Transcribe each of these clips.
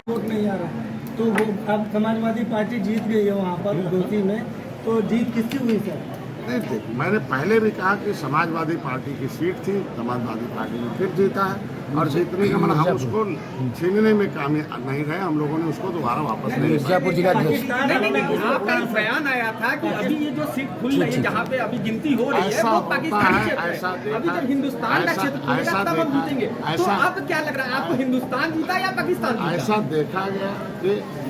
Vote नहीं आ रहा, तो वो अब समाजवादी पार्टी जीत गई है वहाँ पर घोसी में, तो जीत किसकी हुई सर? नहीं देखो, मैंने पहले भी कहा कि समाजवादी पार्टी की सीट थी, समाजवादी पार्टी ने फिर जीता है और जीतने का मतलब हम उसको छीनने में कामयाब नहीं रहे, हम लोगों ने उसको दोबारा वापस नहीं लिया। मिर्जापुर जिला अध्यक्ष नहीं, आपका एक बयान आया था कि अभी ये जो सीट खुल रही है जहाँ पे अभी गिनती हो रही है ऐसा वो होता पाकिस्तानी है, क्षेत्र ऐसा है। अभी जब हिंदुस्तान का क्षेत्र खुलेगा तब हम जीतेंगे। तो अब क्या लग रहा है आपको, हिंदुस्तान जीता या पाकिस्तान जीता?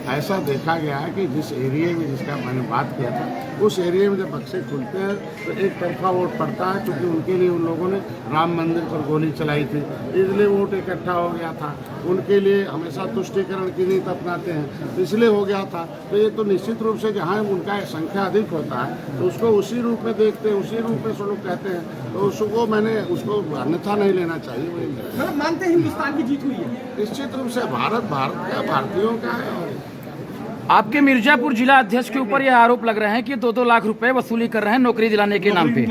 ऐसा देखा गया है कि जिस एरिया में जिसका मैंने बात किया था उस एरिया में जब बक्से खुलते हैं तो एक तरफा वोट पड़ता है, क्योंकि उनके लिए उन लोगों ने राम मंदिर पर गोली चलाई थी, इसलिए वोट इकट्ठा हो गया था। उनके लिए हमेशा तुष्टीकरण की नीति अपनाते हैं, तो इसलिए हो गया था। तो ये तो निश्चित रूप से जहाँ उनका संख्या अधिक होता है तो उसको उसी रूप में देखते हैं, उसी रूप में सब लोग कहते हैं, तो उसको मैंने उसको अन्यथा नहीं लेना चाहिए। वही मतलब मानते हैं हिंदुस्तान की जीत हुई है? निश्चित रूप से भारत का भारतीयों का है। और आपके मिर्जापुर जिला अध्यक्ष के ऊपर यह आरोप लग रहे हैं कि 2-2 लाख रुपए वसूली कर रहे हैं नौकरी दिलाने के नाम पे,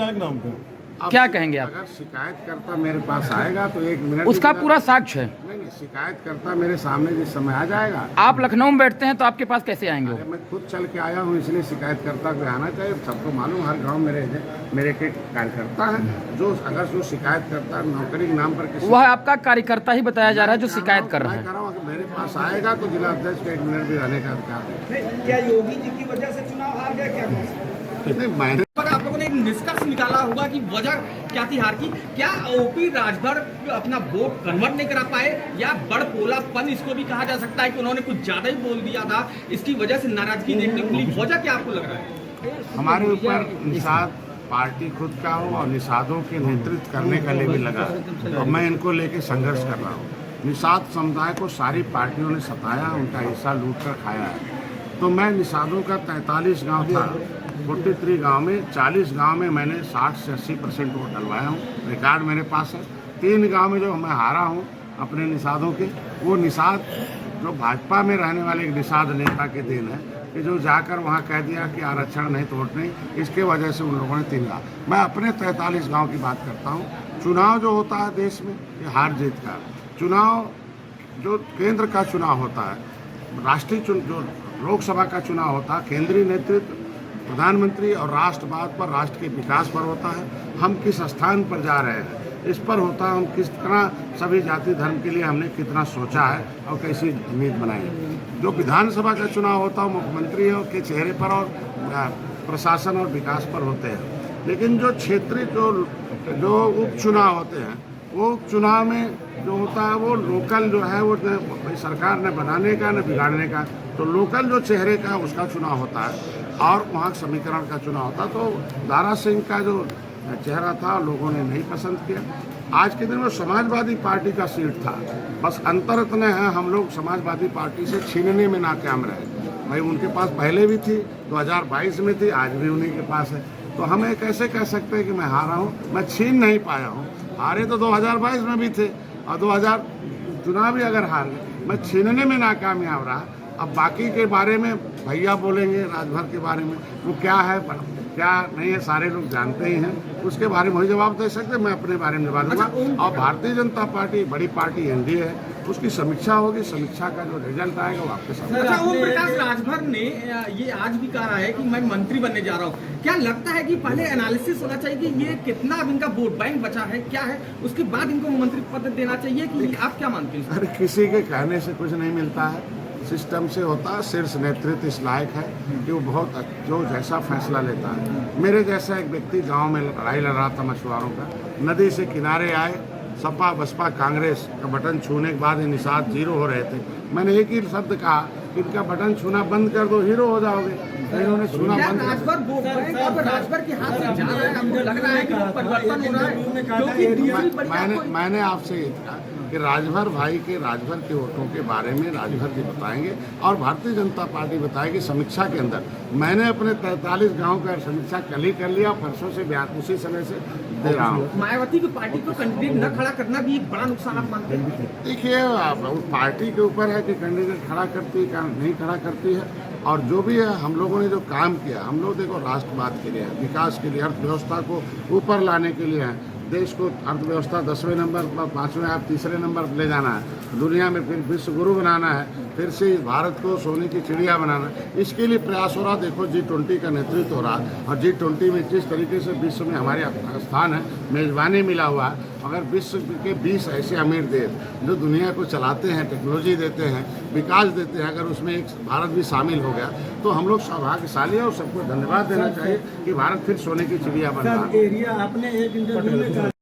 क्या कहेंगे आप? अगर शिकायतकर्ता मेरे पास आएगा तो 1 मिनट उसका पूरा साक्ष्य है। नहीं, शिकायतकर्ता मेरे सामने जिस समय आ जाएगा। आप लखनऊ में बैठते हैं तो आपके पास कैसे आएंगे वो? मैं खुद चल के आया हूँ, इसलिए शिकायतकर्ता को आना चाहिए। सबको मालूम, हर गांव मेरे के कार्यकर्ता हैं जो अगर जो शिकायत करता है नौकरी के नाम पर किसी, वह आपका कार्यकर्ता ही बताया जा रहा है जो शिकायत कर रहा है। मेरे पास आएगा तो जिला अध्यक्ष का 1 मिनट भी रहने का अधिकार है। क्या योगी जी की वजह से चुनाव हार गया क्या? नहीं, मैंने आप लोगों ने एक निष्कर्ष निकाला होगा कि वजह क्या थी हार की? क्या ओपी राजभर अपना वोट कन्वर्ट नहीं करा पाए, या बड़पोलापन इसको भी कहा जा सकता है कि उन्होंने कुछ ज्यादा ही बोल दिया था, इसकी वजह से नाराजगी देखने को मिली? वजह क्या आपको लग रहा है? हमारे ऊपर निषाद पार्टी खुद का हो और निषादों के नेतृत्व करने का लिए भी लगा, और मैं इनको लेके संघर्ष कर रहा हूँ। निषाद समुदाय को सारी पार्टियों ने सताया, उनका हिस्सा लूट कर खाया है। तो मैं निषादों का 43 गांव था, 43 गांव में 40 गांव में मैंने 60 से 80% वोट डलवाया हूँ, रिकॉर्ड मेरे पास है। 3 गांव में जो मैं हारा हूँ अपने निषादों के, वो निषाद जो भाजपा में रहने वाले एक निषाद नेता के देन है कि जो जाकर वहाँ कह दिया कि आरक्षण नहीं तो वोट नहीं, इसके वजह से उन लोगों ने 3 गाँव। मैं अपने 43 गाँव की बात करता हूँ। चुनाव जो होता है देश में, ये हार जीत का चुनाव, जो केंद्र का चुनाव होता है, राष्ट्रीय जो लोकसभा का चुनाव होता है, केंद्रीय नेतृत्व, प्रधानमंत्री और राष्ट्रवाद पर, राष्ट्र के विकास पर होता है। हम किस स्थान पर जा रहे हैं इस पर होता है, हम किस तरह सभी जाति धर्म के लिए हमने कितना सोचा है और कैसी नीति बनाई है। जो विधानसभा का चुनाव होता है मुख्यमंत्री के चेहरे पर और प्रशासन और विकास पर होते हैं। लेकिन जो क्षेत्रीय जो उपचुनाव होते हैं, वो चुनाव में जो होता है वो लोकल जो है वो सरकार ने बनाने का न बिगाड़ने का, तो लोकल जो चेहरे का उसका चुनाव होता है और वहाँ समीकरण का चुनाव होता है। तो दारा सिंह का जो चेहरा था लोगों ने नहीं पसंद किया। आज के दिन में समाजवादी पार्टी का सीट था, बस अंतर इतने हैं हम लोग समाजवादी पार्टी से छीनने में नाकाम रहे। भाई उनके पास पहले भी थी, 2022 में थी, आज भी उन्हीं के पास है। तो हम ये कैसे कह सकते हैं कि मैं हारा हूँ? मैं छीन नहीं पाया हूँ। हारे तो 2022 में भी थे और 2000 चुनाव भी अगर हार गए, मैं छीनने में नाकामयाब रहा। अब बाकी के बारे में भैया बोलेंगे, राजभर के बारे में, वो क्या है क्या नहीं है सारे लोग जानते ही हैं, उसके बारे में वही जवाब दे सकते। मैं अपने बारे में जवाब दूंगा। और भारतीय जनता पार्टी बड़ी पार्टी एनडीए है, उसकी समीक्षा होगी, समीक्षा का जो रिजल्ट आएगा वो आपके सामने। अच्छा, ओम प्रकाश राजभर ने ये आज भी कहा है कि मैं मंत्री बनने जा रहा हूँ। क्या लगता है कि पहले एनालिसिस होना चाहिए कि ये कितना अब इनका वोट बैंक बचा है, क्या है, उसके बाद इनको मंत्री पद देना चाहिए, कि आप क्या मानते हैं? अरे किसी के कहने से कुछ नहीं मिलता है, सिस्टम से होता है। शीर्ष नेतृत्व इस लायक है कि वो बहुत जो जैसा फैसला लेता है। मेरे जैसा एक व्यक्ति गांव में लड़ाई लड़ रहा था मछुआरों का, नदी से किनारे आए, सपा बसपा कांग्रेस का बटन छूने के बाद निषाद 0 हो रहे थे। मैंने एक ही शब्द कहा कि इनका बटन छूना बंद कर दो, हीरो हो जाओगे। इन्होंने छूना बंद कर राजभर के हाथ से जा रहा है, आपको लग रहा है कि परिवर्तन हो रहा है? मैंने आपसे ये कहा कि राजभर भाई के राजभर के वोटों के बारे में राजभर जी बताएंगे और भारतीय जनता पार्टी बताएगी समीक्षा के अंदर। मैंने अपने 43 गांव का समीक्षा कल ही कर लिया, परसों से उसी समय से दे रहा हूँ। मायावती की पार्टी को कैंडिडेट न खड़ा करना भी एक बड़ा नुकसान आप मानते हैं? देखिए, पार्टी के ऊपर है कि कैंडिडेट खड़ा करती है, नहीं खड़ा करती है। और जो भी है हम लोगों ने जो काम किया, हम लोग देखो राष्ट्रवाद के लिए, विकास के लिए, अर्थव्यवस्था को ऊपर लाने के लिए हैं। देश को अर्थव्यवस्था 10वें नंबर पर 5वें आप तीसरे नंबर पर ले जाना है, दुनिया में फिर विश्व गुरु बनाना है, फिर से इस भारत को सोने की चिड़िया बनाना है, इसके लिए प्रयास हो रहा। देखो G20 का नेतृत्व हो रहा है और G20 में जिस तरीके से विश्व में हमारे स्थान है, मेजबानी मिला हुआ है। अगर विश्व के 20 ऐसे अमीर देश जो दुनिया को चलाते हैं, टेक्नोलॉजी देते हैं, विकास देते हैं, अगर उसमें एक भारत भी शामिल हो गया तो हम लोग सौभाग्यशाली है और सबको धन्यवाद देना चाहिए कि भारत फिर सोने की चिड़िया बन रहा है। एरिया आपने एक इंटरव्यू में कहा